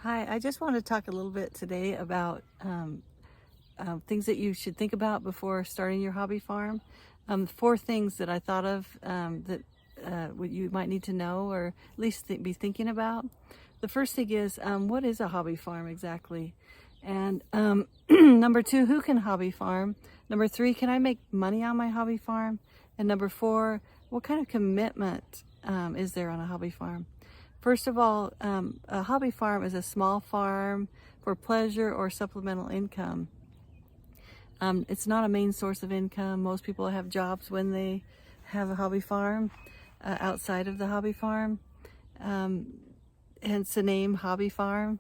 Hi, I just want to talk a little bit today about things that you should think about before starting your hobby farm. Four things that I thought of that what you might need to know or at least be thinking about. The first thing is, what is a hobby farm exactly? And number two, who can hobby farm? Number three, can I make money on my hobby farm? And number four, what kind of commitment is there on a hobby farm? First of all, a hobby farm is a small farm for pleasure or supplemental income. It's not a main source of income. Most people have jobs when they have a hobby farm outside of the hobby farm, hence the name hobby farm.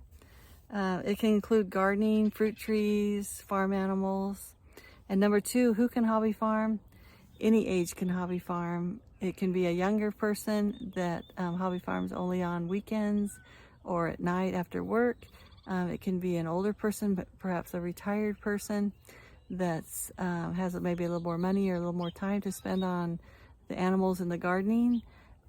It can include gardening, fruit trees, farm animals. And number two, who can hobby farm? Any age can hobby farm. It can be a younger person that hobby farms only on weekends or at night after work. It can be an older person, but perhaps a retired person that has maybe a little more money or a little more time to spend on the animals and the gardening.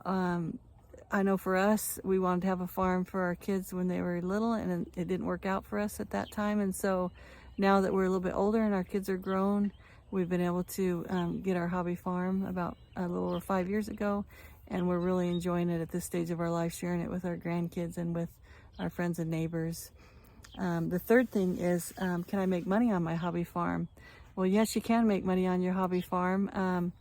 I know for us, we wanted to have a farm for our kids when they were little, and it didn't work out for us at that time. And so now that we're a little bit older and our kids are grown, we've been able to get our hobby farm about a little over 5 years ago, and we're really enjoying it at this stage of our life, sharing it with our grandkids and with our friends and neighbors. The third thing is, can I make money on my hobby farm? Well, yes, you can make money on your hobby farm.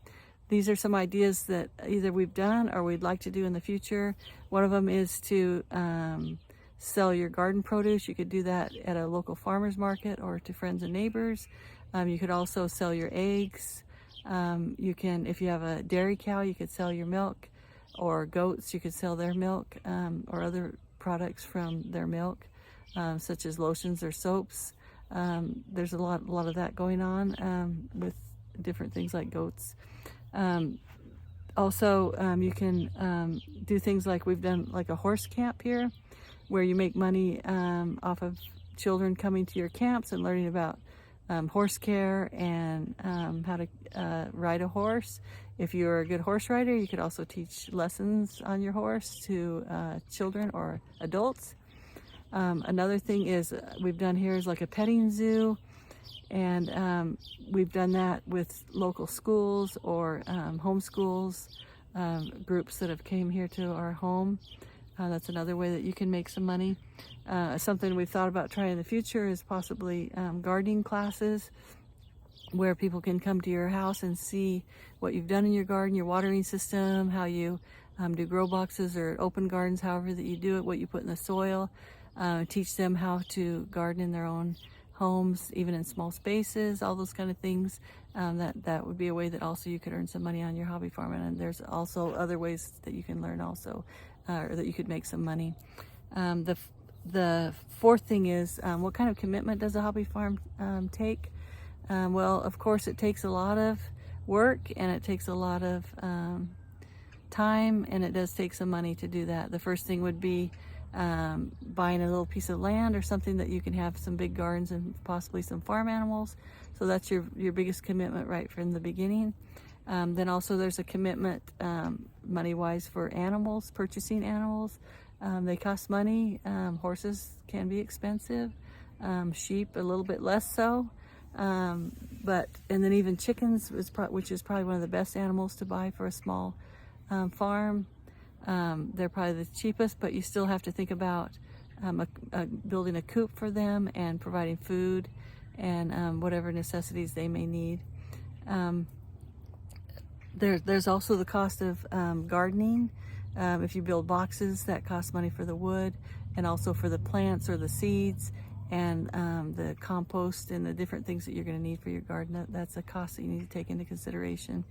These are some ideas that either we've done or we'd like to do in the future. One of them is to sell your garden produce. You could do that at a local farmer's market or to friends and neighbors. You could also sell your eggs. You can, if you have a dairy cow, you could sell your milk, or goats, you could sell their milk or other products from their milk, such as lotions or soaps. There's a lot of that going on with different things like goats. Also, you can do things like we've done, like a horse camp here, where you make money off of children coming to your camps and learning about horse care and how to ride a horse. If you're a good horse rider, you could also teach lessons on your horse to children or adults. Another thing is we've done here is like a petting zoo, and we've done that with local schools or home schools, groups that have came here to our home. That's another way that you can make some money. Something we've thought about trying in the future is possibly gardening classes, where people can come to your house and see what you've done in your garden, your watering system, how you do grow boxes or open gardens, however that you do it, what you put in the soil. Teach them how to garden in their own homes, even in small spaces, all those kind of things. That would be a way that also you could earn some money on your hobby farm. And there's also other ways that you can learn also, or that you could make some money. The fourth thing is, what kind of commitment does a hobby farm take? Well, of course, it takes a lot of work, and it takes a lot of time, and it does take some money to do that. The first thing would be buying a little piece of land or something that you can have some big gardens and possibly some farm animals. So that's your biggest commitment right from the beginning. Then also there's a commitment money-wise for animals, purchasing animals. They cost money. Horses can be expensive. Sheep a little bit less so. And then even chickens, which is probably one of the best animals to buy for a small farm. They're probably the cheapest, but you still have to think about building a coop for them and providing food and whatever necessities they may need. There's also the cost of gardening. If you build boxes, that costs money for the wood and also for the plants or the seeds and the compost and the different things that you're going to need for your garden. That's a cost that you need to take into consideration.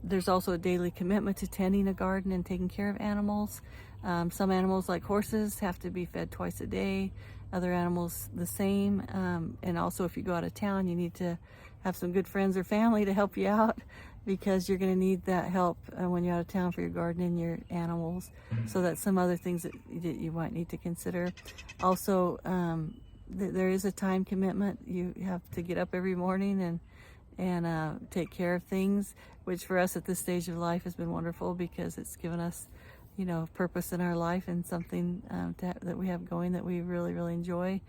There's also a daily commitment to tending a garden and taking care of animals. Some animals, like horses, have to be fed twice a day. Other animals the same. And also, if you go out of town, you need to have some good friends or family to help you out, because you're going to need that help when you're out of town for your garden and your animals. So that's some other things that you might need to consider. Also, there is a time commitment. You have to get up every morning and take care of things, which for us at this stage of life has been wonderful, because it's given us purpose in our life and something that we have going that we really, really enjoy.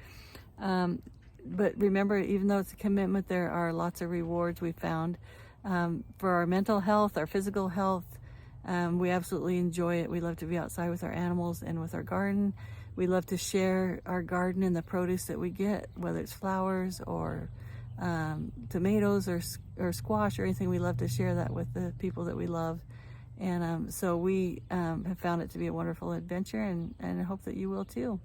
But remember, even though it's a commitment, there are lots of rewards we found for our mental health, our physical health. We absolutely enjoy it. We love to be outside with our animals and with our garden. We love to share our garden and the produce that we get, whether it's flowers or tomatoes or squash or anything. We love to share that with the people that we love. And so we have found it to be a wonderful adventure, and I hope that you will too.